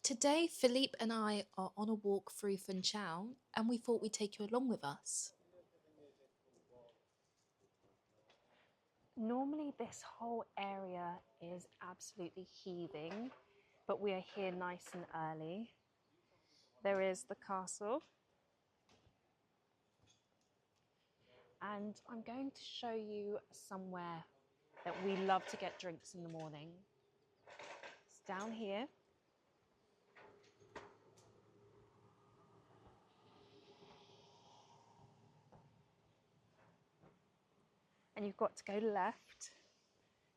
Today, Philippe and I are on a walk through Funchal, and we thought we'd take you along with us. Normally this whole area is absolutely heaving, but we are here nice and early. There is the castle, and I'm going to show you somewhere that we love to get drinks in the morning. It's down here. And you've got to go left.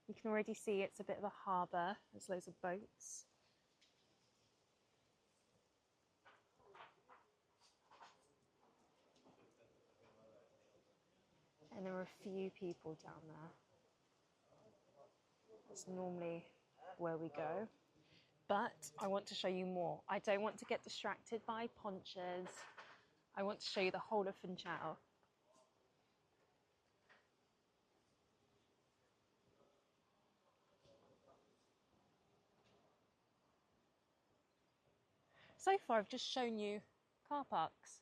You can already see it's a bit of a harbour. There's loads of boats. And there are a few people down there. That's normally where we go. But I want to show you more. I don't want to get distracted by ponchas. I want to show you the whole of Funchal. So far, I've just shown you car parks.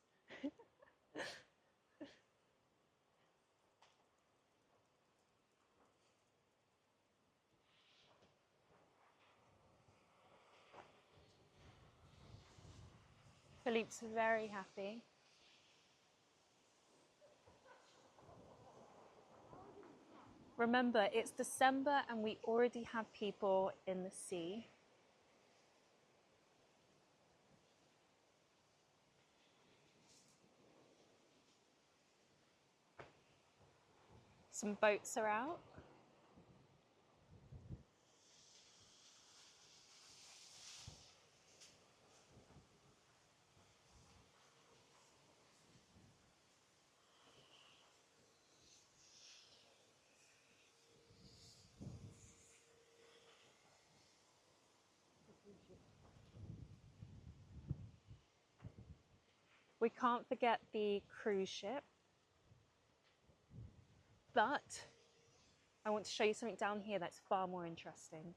Philippe's very happy. Remember, it's December and we already have people in the sea. Some boats are out. We can't forget the cruise ship. But I want to show you something down here that's far more interesting.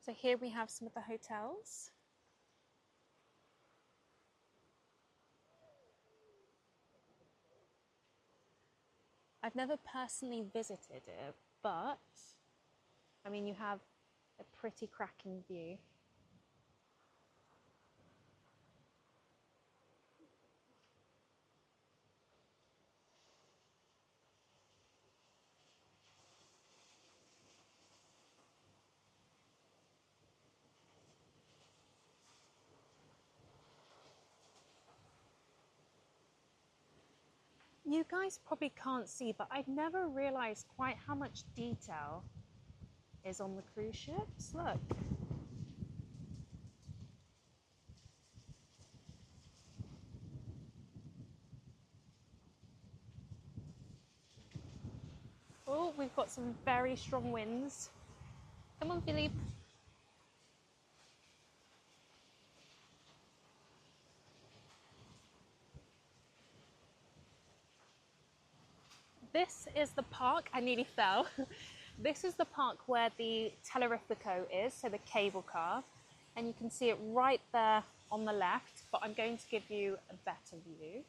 So here we have some of the hotels. I've never personally visited it, but I mean, you have a pretty cracking view. You guys probably can't see, but I've never realized quite how much detail is on the cruise ships. Look. Oh, we've got some very strong winds. Come on, Philippe. This is the park. I nearly fell. This is the park where the Telerifico is, so the cable car. And you can see it right there on the left, but I'm going to give you a better view.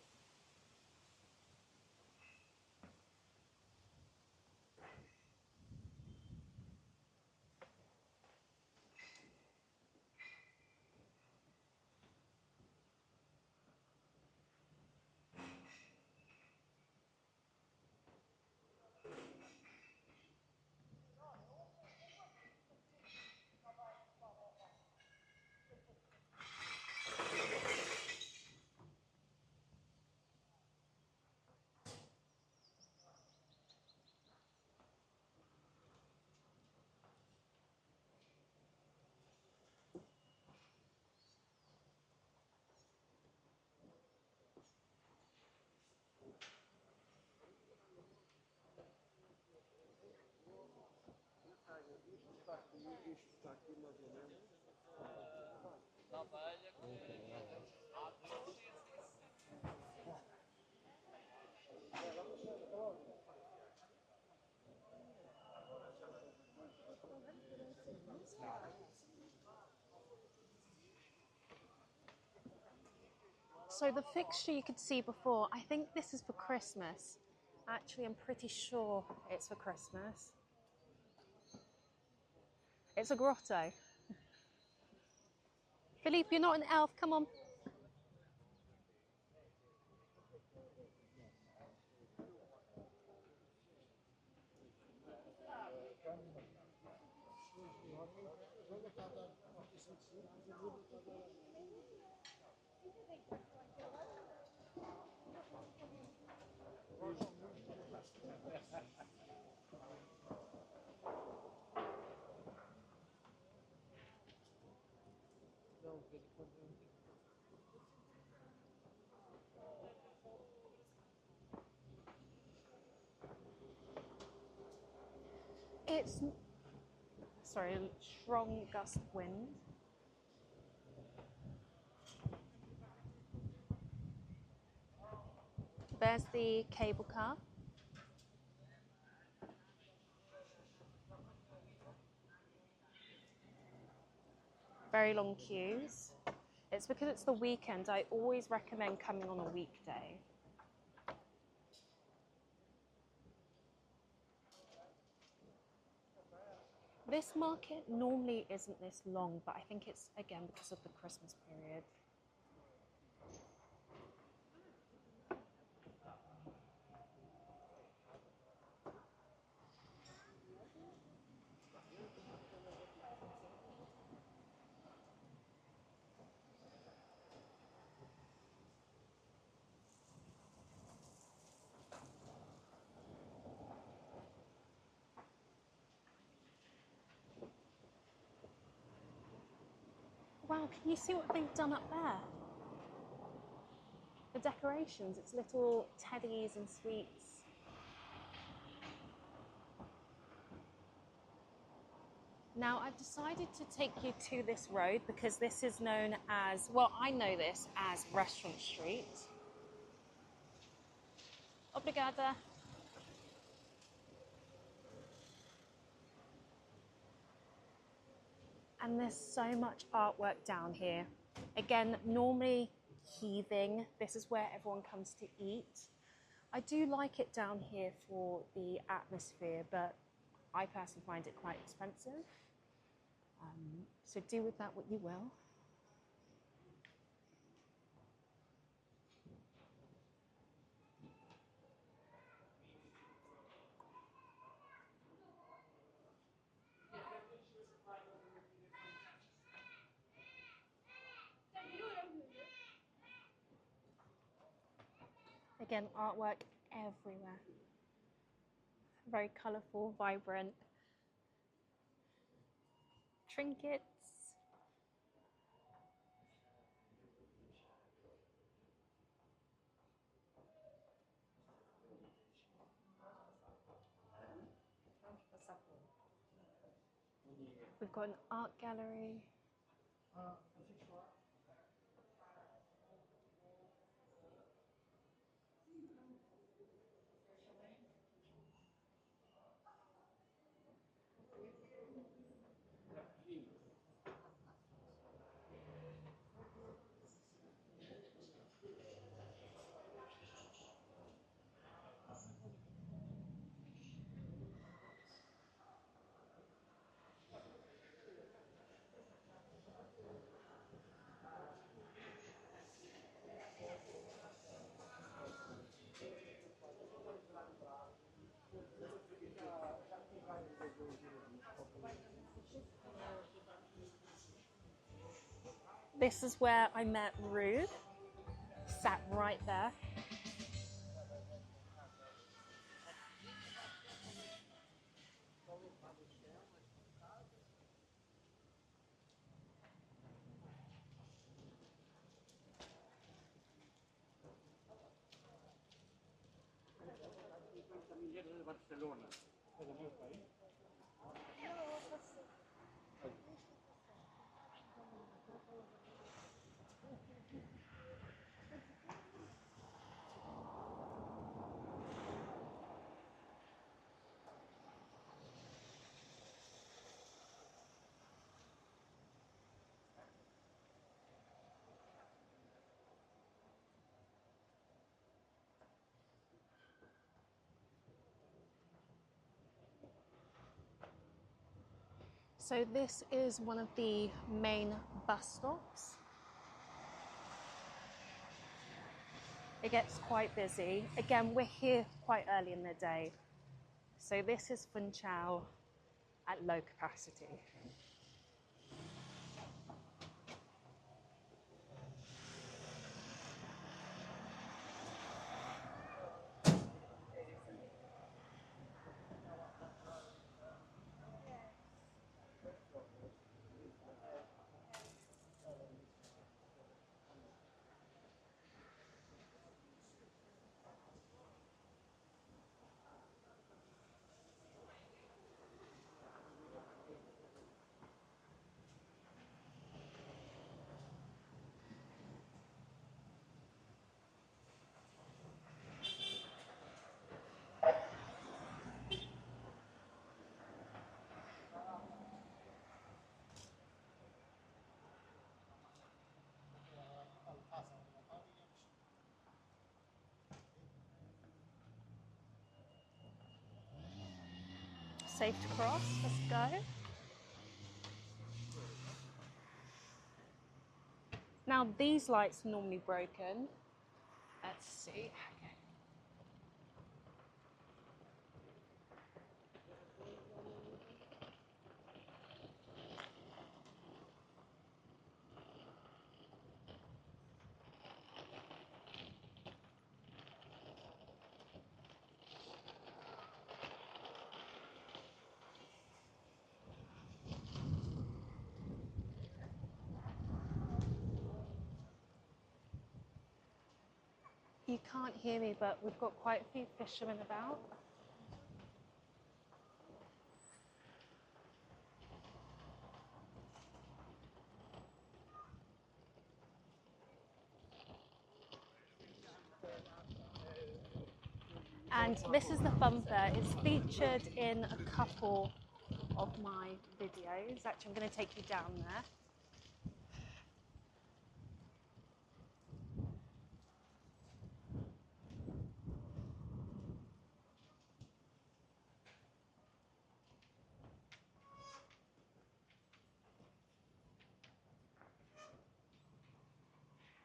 So the fixture you could see before, I think this is for Christmas. Actually, I'm pretty sure it's for Christmas. It's a grotto. Philippe, you're not an elf, come on. It's, sorry, a strong gust of wind. There's the cable car. Very long queues. It's because it's the weekend. I always recommend coming on a weekday. This market normally isn't this long, but I think it's, again, because of the Christmas period. Wow, can you see what they've done up there? The decorations, it's little teddies and sweets. Now, I've decided to take you to this road because this is known as, well, I know this as Restaurant Street. Obrigada. And there's so much artwork down here. Again, normally heaving. This is where everyone comes to eat. I do like it down here for the atmosphere, but I personally find it quite expensive. So do with that what you will. Again, artwork everywhere. Very colourful, vibrant. Trinkets. We've got an art gallery. This is where I met Ruth, sat right there. So this is one of the main bus stops. It gets quite busy. Again, we're here quite early in the day. So this is Funchal at low capacity. Safe to cross, let's go. Now these lights are normally broken. Let's see. Okay. You can't hear me, but we've got quite a few fishermen about. And this is the bumper. It's featured in a couple of my videos. Actually, I'm going to take you down there.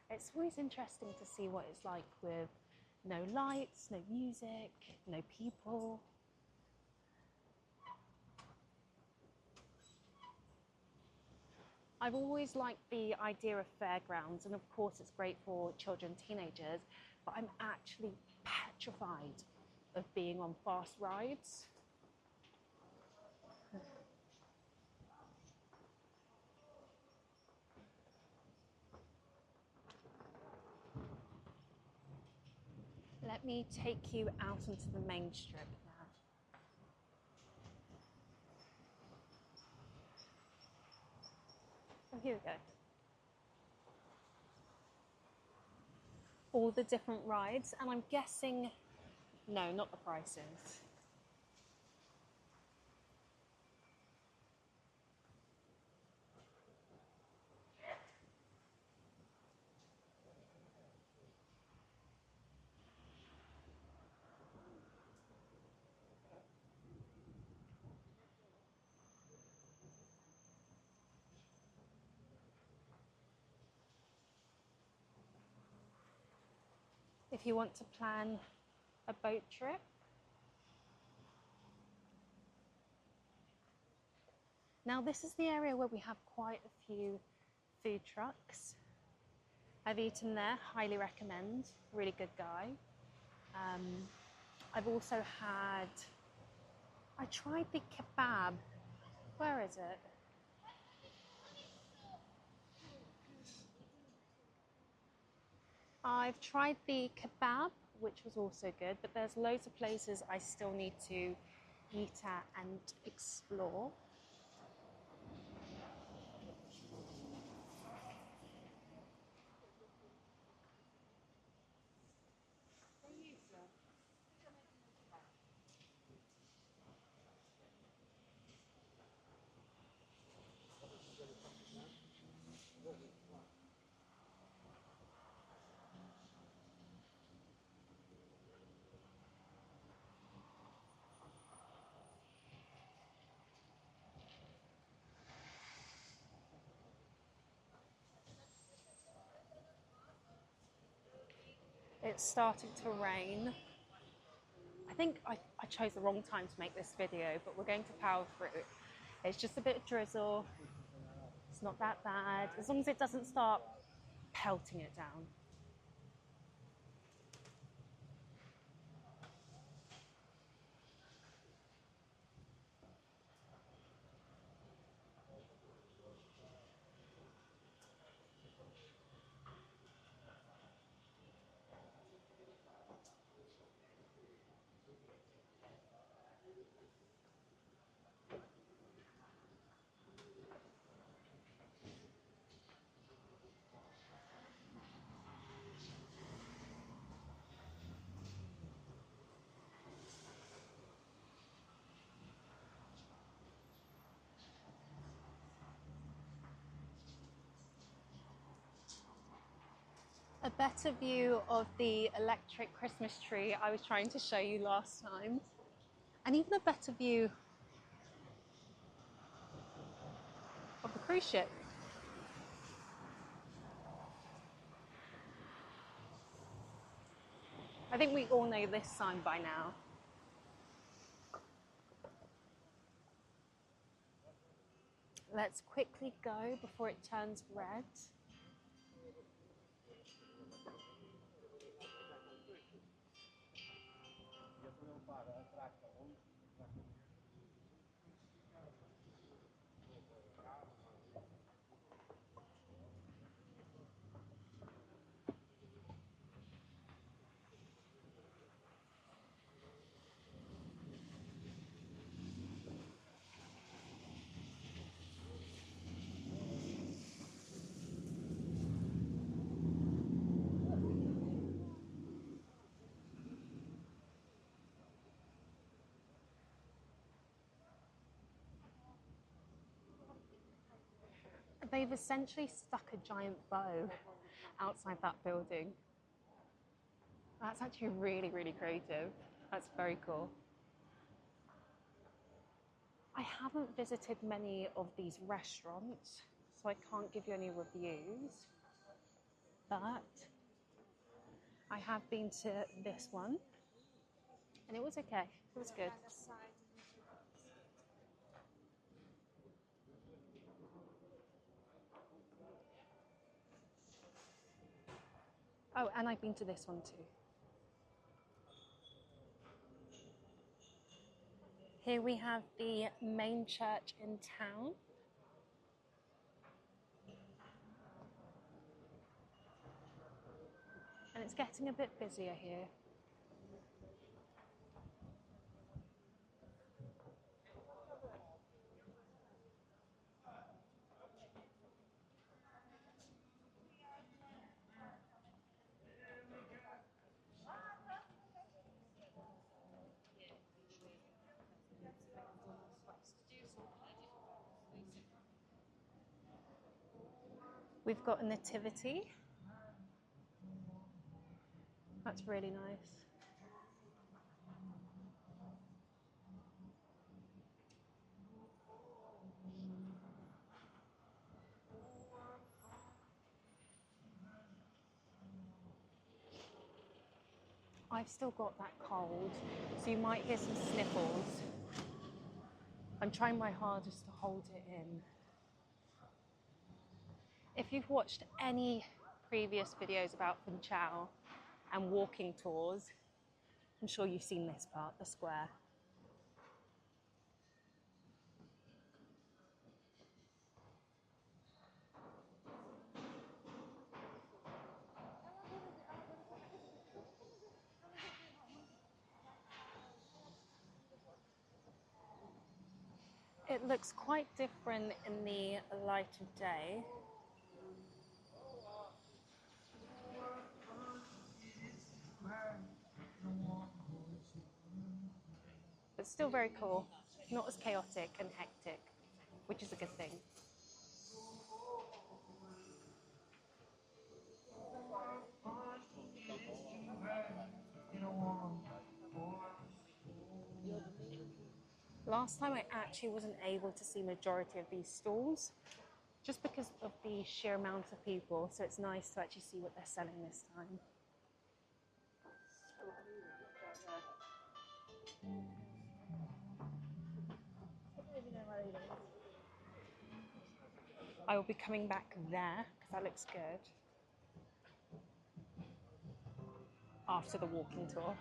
It's always interesting to see what it's like with no lights, no music, no people. I've always liked the idea of fairgrounds, and of course it's great for children, teenagers, but I'm actually petrified of being on fast rides. Let me take you out into the main strip now. Oh, here we go. All the different rides, and I'm guessing, no, not the prices. If you want to plan a boat trip. Now this is the area where we have quite a few food trucks. I've eaten there, highly recommend, really good guy. I've also had, I tried the kebab, where is it? I've tried the kebab, which was also good, but there's loads of places I still need to eat at and explore. it's starting to rain. I think I chose the wrong time to make this video, but we're going to power through. It's just a bit of drizzle. It's not that bad, as long as it doesn't start pelting it down. A better view of the electric Christmas tree I was trying to show you last time, and even a better view of the cruise ship. I think we all know this sign by now. Let's quickly go before it turns red. They've essentially stuck a giant bow outside that building. That's actually really, really creative. That's very cool. I haven't visited many of these restaurants, so I can't give you any reviews, but I have been to this one, and it was okay. It was good. Oh, and I've been to this one too. Here we have the main church in town. And it's getting a bit busier here. We've got a nativity. That's really nice. I've still got that cold, so you might hear some sniffles. I'm trying my hardest to hold it in. If you've watched any previous videos about Funchal and walking tours, I'm sure you've seen this part, the square. It looks quite different in the light of day. But still very cool, not as chaotic and hectic, which is a good thing. Last time I actually wasn't able to see majority of these stalls just because of the sheer amount of people, so it's nice to actually see what they're selling this time. I will be coming back there because that looks good after the walking tour.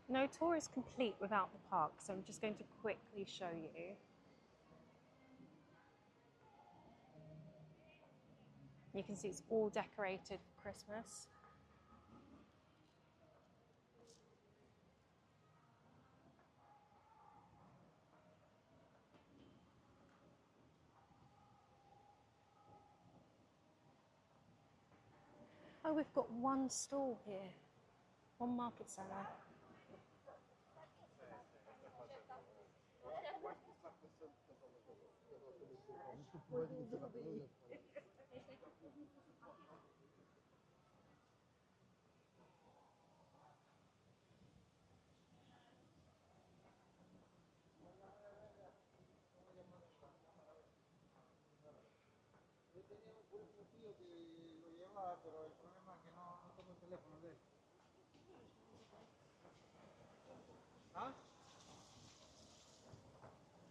No tour is complete without the park, so I'm just going to quickly show you. You can see it's all decorated for Christmas. Oh, we've got one stall here, one market seller.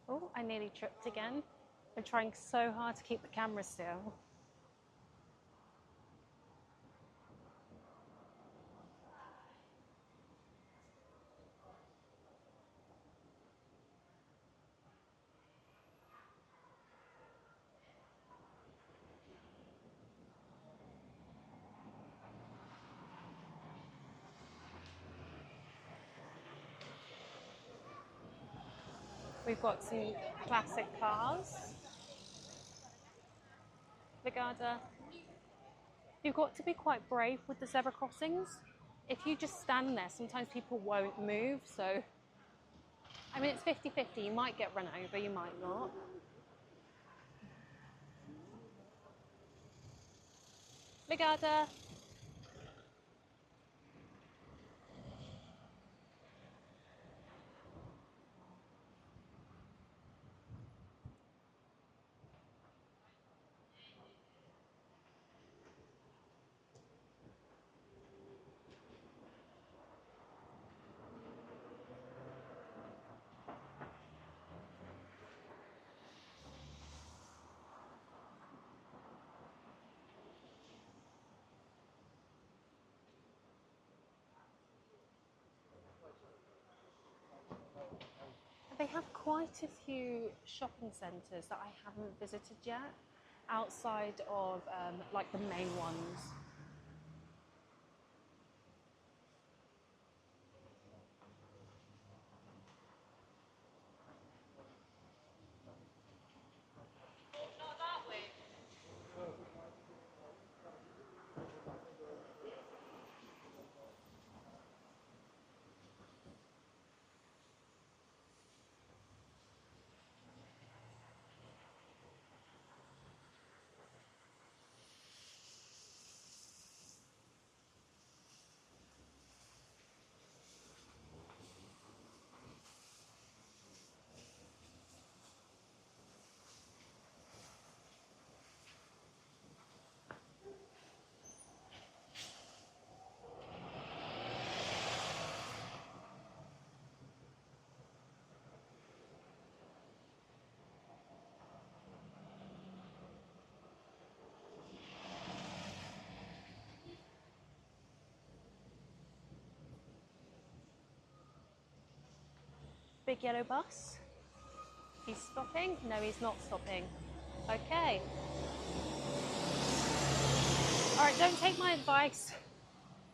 Oh, I nearly tripped again. I'm trying so hard to keep the camera still. We've got some classic cars. Vigada. You've got to be quite brave with the zebra crossings. If you just stand there, sometimes people won't move. So, I mean, it's 50-50. You might get run over, you might not. Vigada. They have quite a few shopping centres that I haven't visited yet, outside of like the main ones. Big yellow bus. He's stopping. No, he's not stopping. Okay. All right, don't take my advice.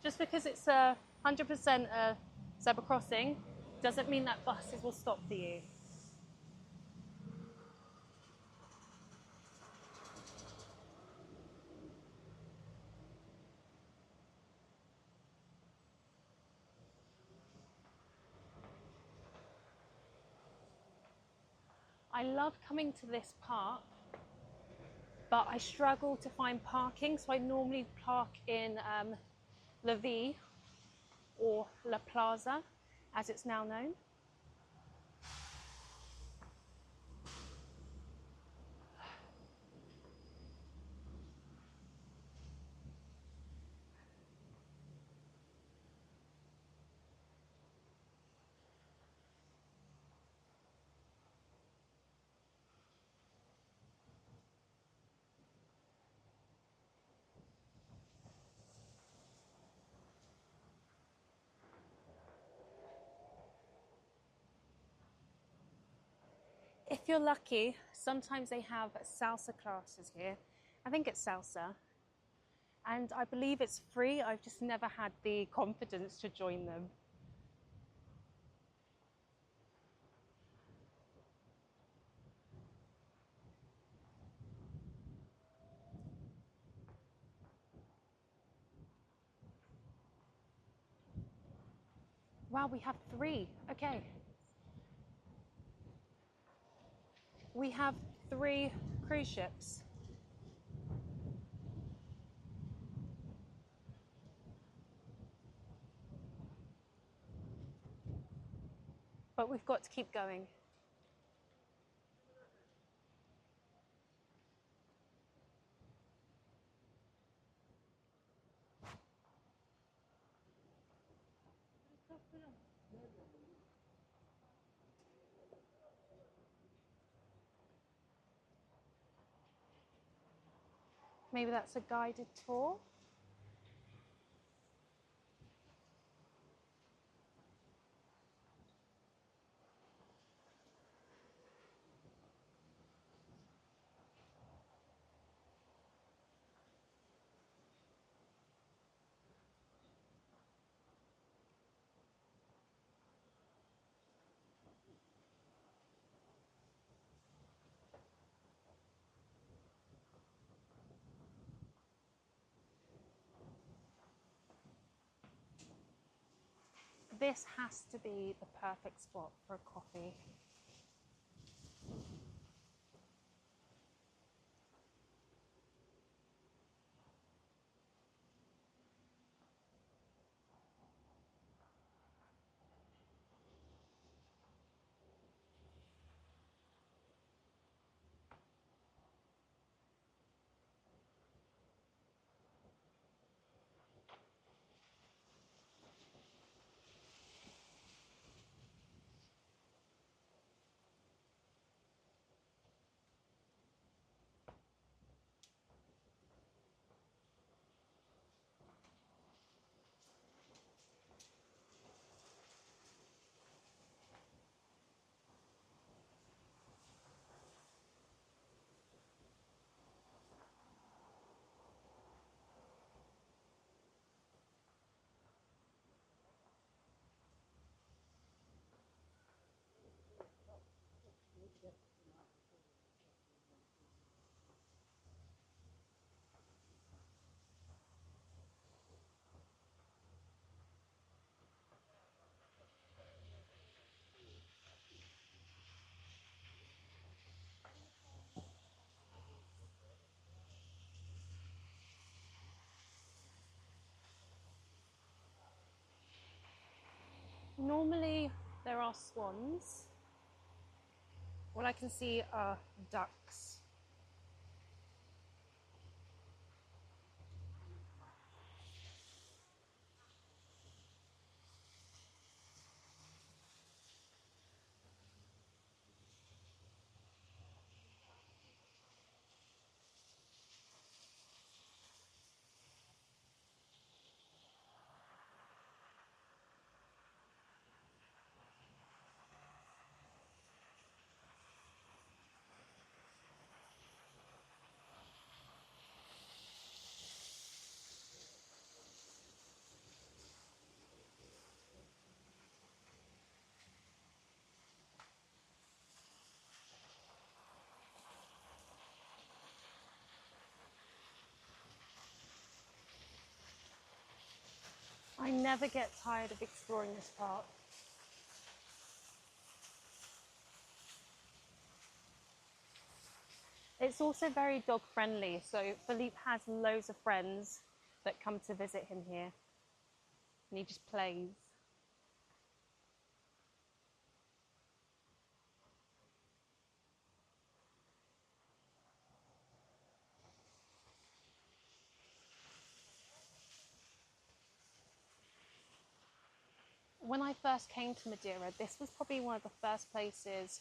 Just because it's 100% a zebra crossing Doesn't mean that buses will stop for you. I love coming to this park, but I struggle to find parking, so I normally park in La Vie, or La Plaza, as it's now known. If you're lucky, sometimes they have salsa classes here. I think it's salsa. And I believe it's free. I've just never had the confidence to join them. Wow, we have 3. Okay. We have 3 cruise ships. But we've got to keep going. Maybe that's a guided tour. This has to be the perfect spot for a coffee. Normally there are swans. What I can see are ducks. I never get tired of exploring this park. It's also very dog friendly, so Philippe has loads of friends that come to visit him here, and he just plays. When I first came to Madeira, this was probably one of the first places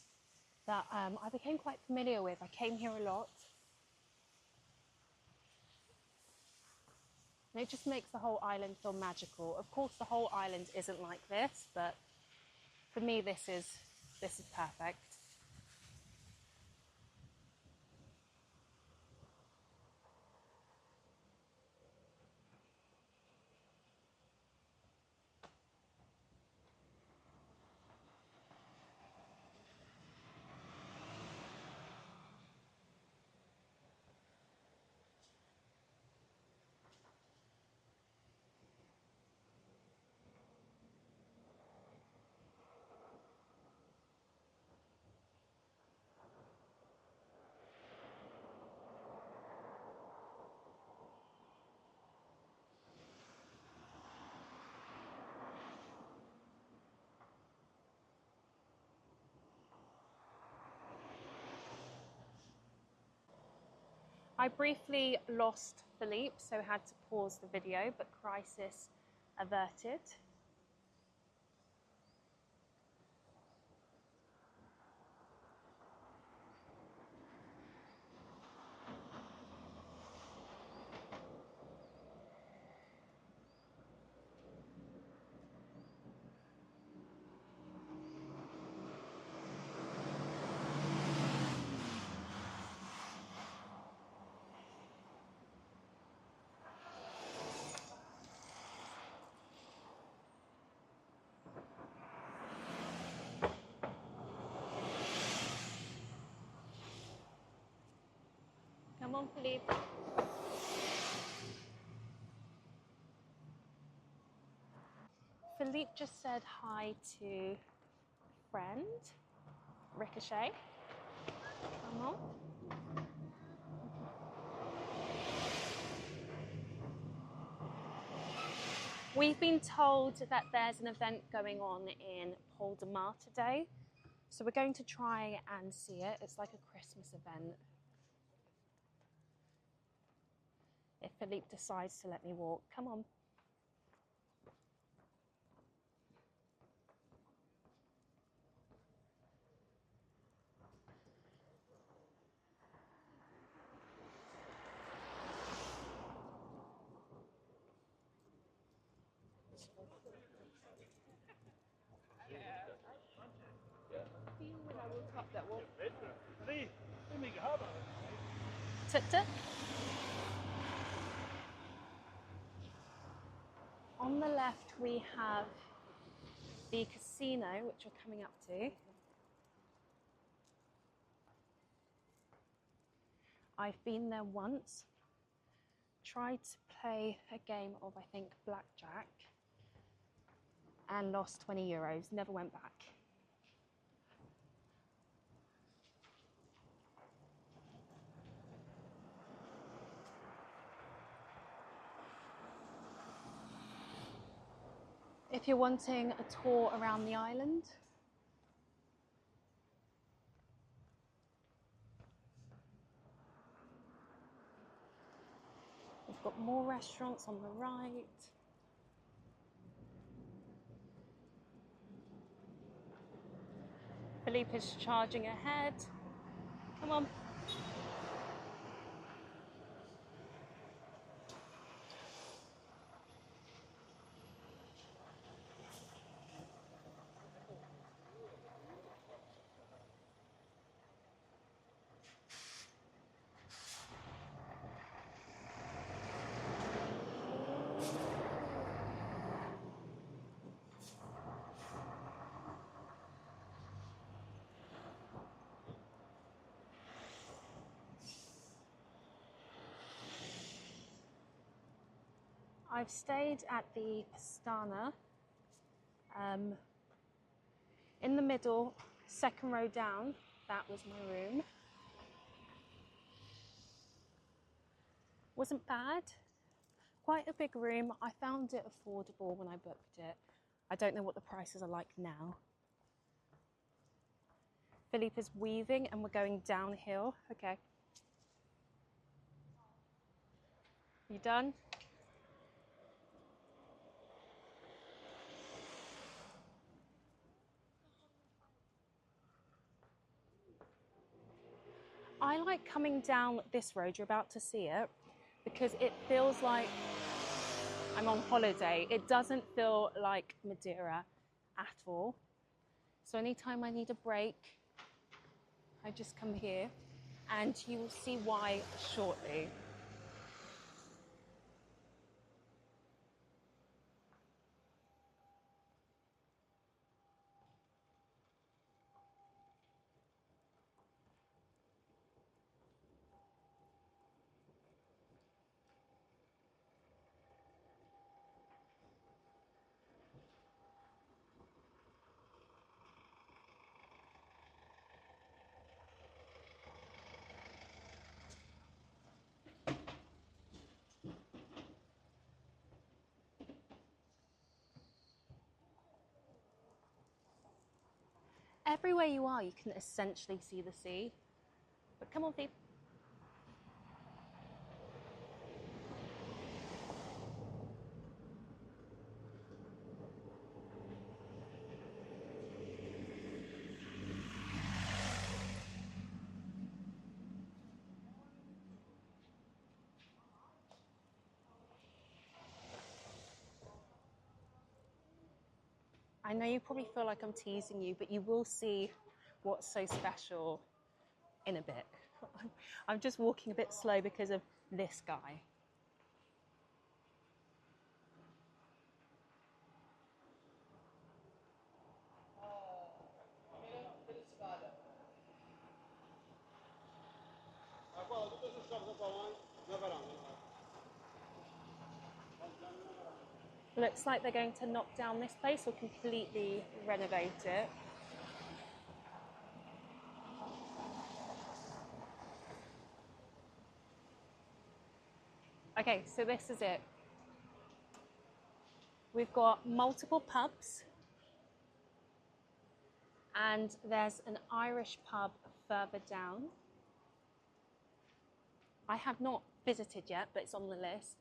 that I became quite familiar with. I came here a lot. And it just makes the whole island feel magical. Of course, the whole island isn't like this, but for me, this is perfect. I briefly lost Philippe, so had to pause the video, but crisis averted. Come on, Philippe. Philippe just said hi to friend, Ricochet. Come on. We've been told that there's an event going on in Pol de Mar today, so we're going to try and see it. It's like a Christmas event. If Philippe decides to let me walk, come on. Tut-tut. On the left, we have the casino, which we're coming up to. I've been there once, tried to play a game of, I think, blackjack, and lost 20 euros, never went back. If you're wanting a tour around the island, we've got more restaurants on the right. Philippe is charging ahead. Come on. I've stayed at the Pastana, in the middle, second row down. That was my room. Wasn't bad. Quite a big room. I found it affordable when I booked it. I don't know what the prices are like now. Philippe is weaving and we're going downhill. Okay. You done? I like coming down this road, you're about to see it, because it feels like I'm on holiday. It doesn't feel like Madeira at all. So anytime I need a break, I just come here and you will see why shortly. Everywhere you are, you can essentially see the sea. But come on, Phoebe. I know you probably feel like I'm teasing you, but you will see what's so special in a bit. I'm just walking a bit slow because of this guy. Looks like they're going to knock down this place or completely renovate it. Okay, so this is it. We've got multiple pubs, and there's an Irish pub further down. I have not visited yet, but it's on the list.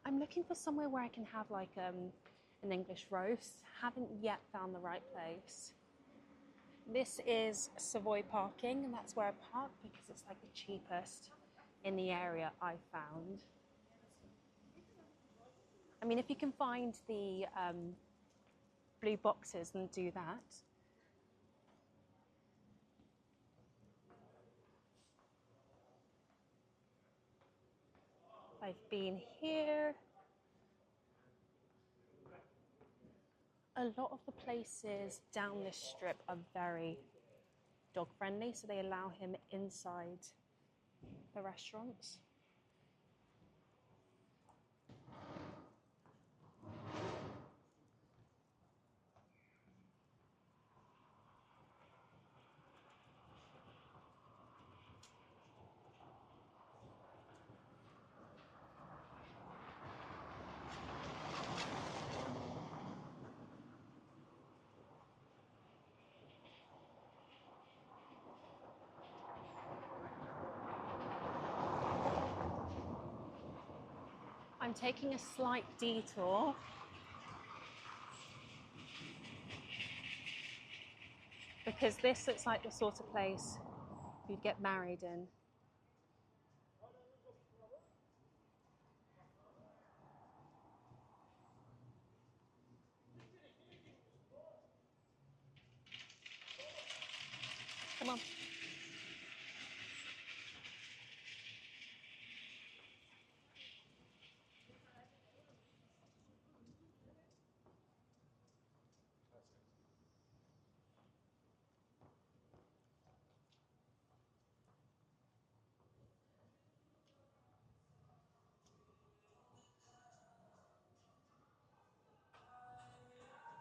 I'm looking for somewhere where I can have like an English roast. Haven't yet found the right place. This is Savoy parking, and that's where I park because it's like the cheapest in the area I found. I mean, if you can find the blue boxes, then do that. I've been here. A lot of the places down this strip are very dog friendly, so they allow him inside the restaurants. I'm taking a slight detour because this looks like the sort of place you'd get married in. Come on.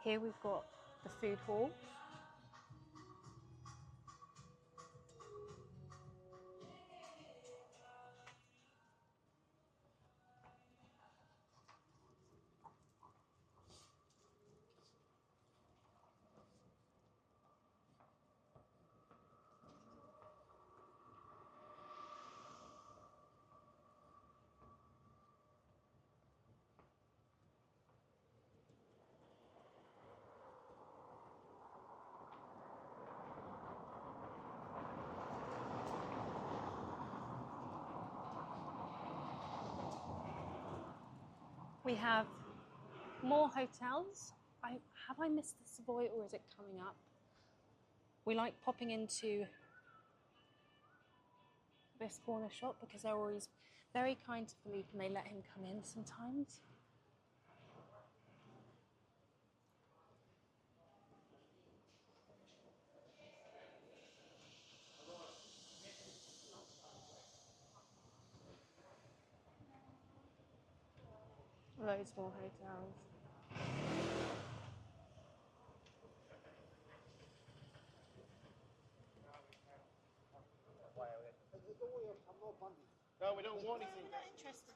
Here we've got the food hall. We have more hotels. Have I missed the Savoy or is it coming up? We like popping into this corner shop because they're always very kind to Philippe and they let him come in sometimes. Loads more hotels. No, we don't want anything. We're not interested.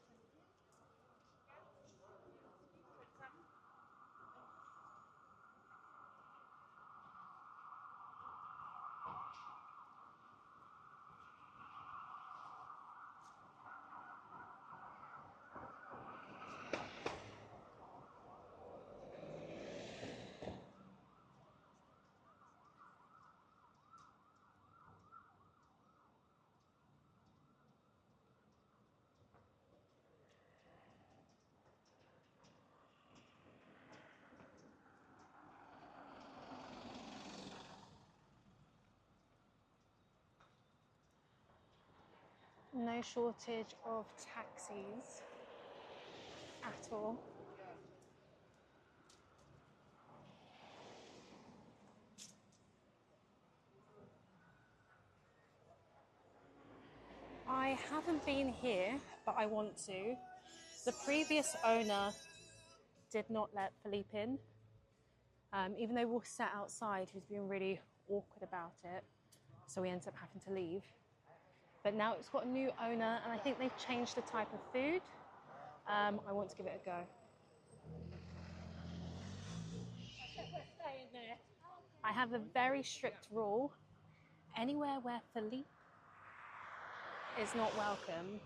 No shortage of taxis at all. I haven't been here, but I want to. The previous owner did not let Philippe in. Even though we were sat outside, he was being really awkward about it. So we ended up having to leave. But now it's got a new owner, and I think they've changed the type of food. I want to give it a go. I have a very strict rule. Anywhere where Philippe is not welcome,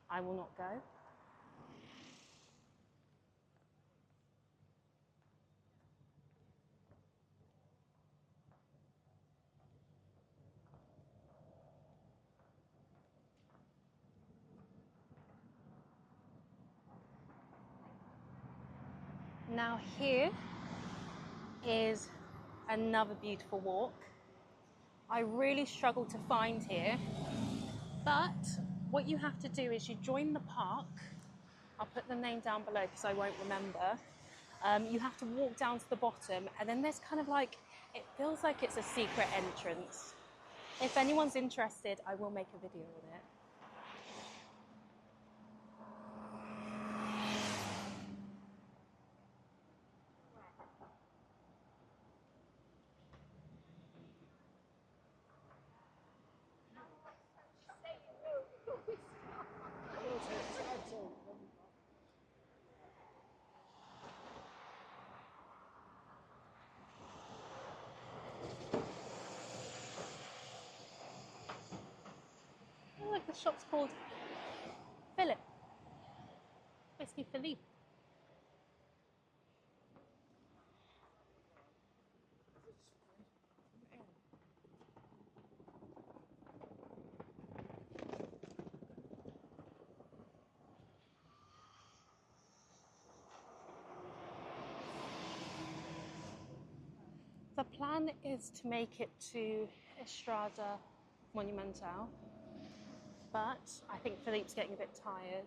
I will not go. Now here is another beautiful walk. I really struggle to find here, but what you have to do is you join the park. I'll put the name down below because I won't remember. You have to walk down to the bottom, and then there's kind of like, it feels like it's a secret entrance. If anyone's interested, I will make a video on it. Oh, look, the shop's called Philip. Basically Philippe. The plan is to make it to Estrada Monumental, but I think Philippe's getting a bit tired.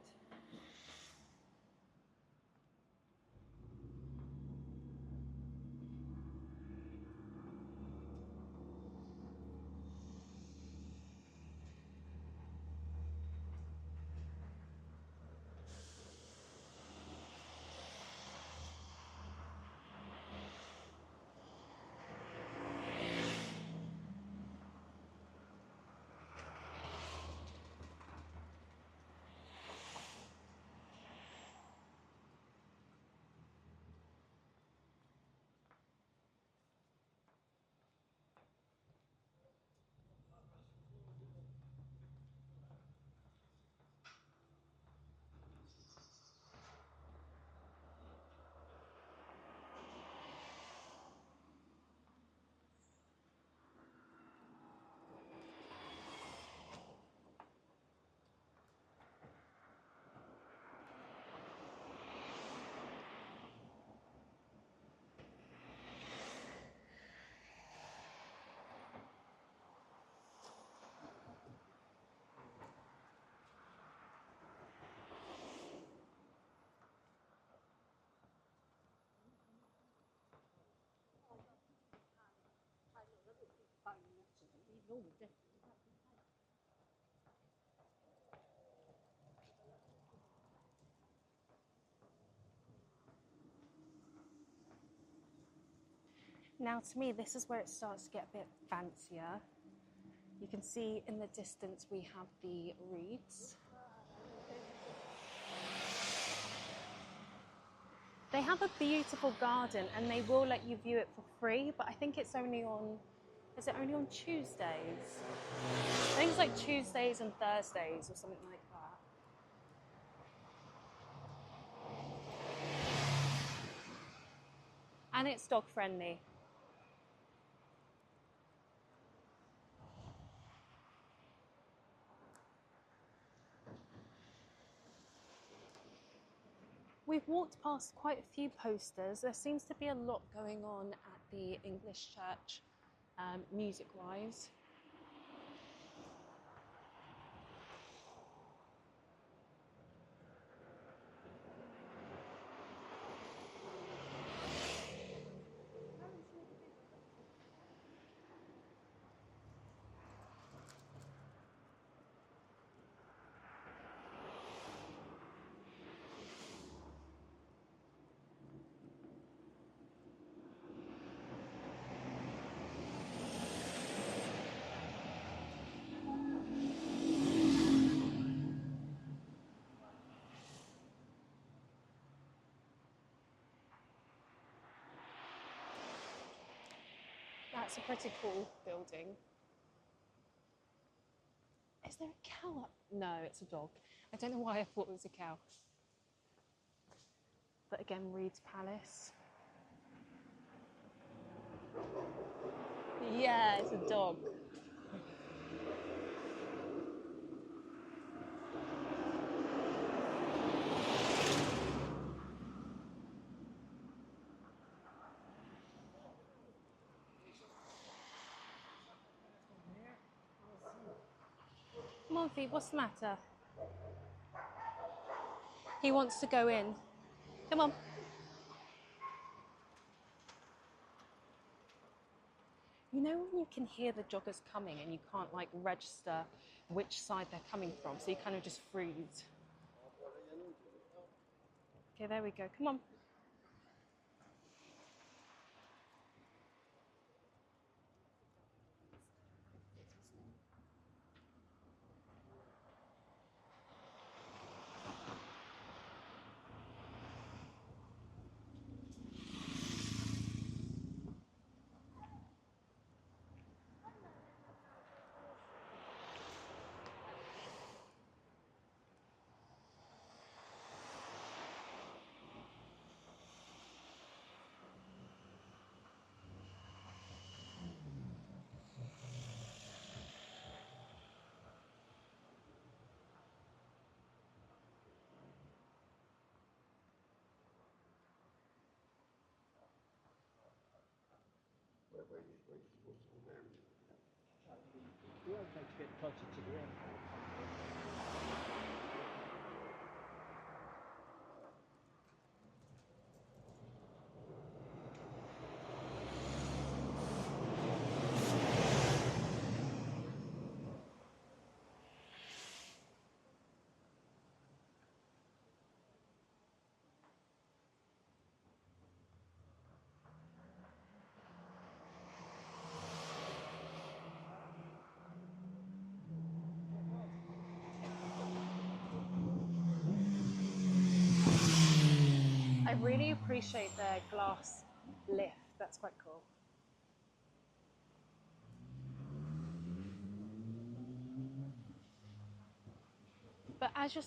Now, to me, this is where it starts to get a bit fancier. You can see in the distance we have the reeds. They have a beautiful garden and they will let you view it for free, but I think it's only on, is it only on Tuesdays? I think it's like Tuesdays and Thursdays or something like that. And it's dog friendly. We've walked past quite a few posters. There seems to be a lot going on at the English church, music-wise. That's a pretty cool building. Is there a cow up? No, it's a dog. I don't know why I thought it was a cow. But again, Reed's Palace. Yeah, it's a dog. Come on, Fee, what's the matter? He wants to go in. Come on. You know when you can hear the joggers coming and you can't like register which side they're coming from, so you kind of just freeze. Okay, there we go. Come on. I really appreciate their glass lift. That's quite cool. But as you're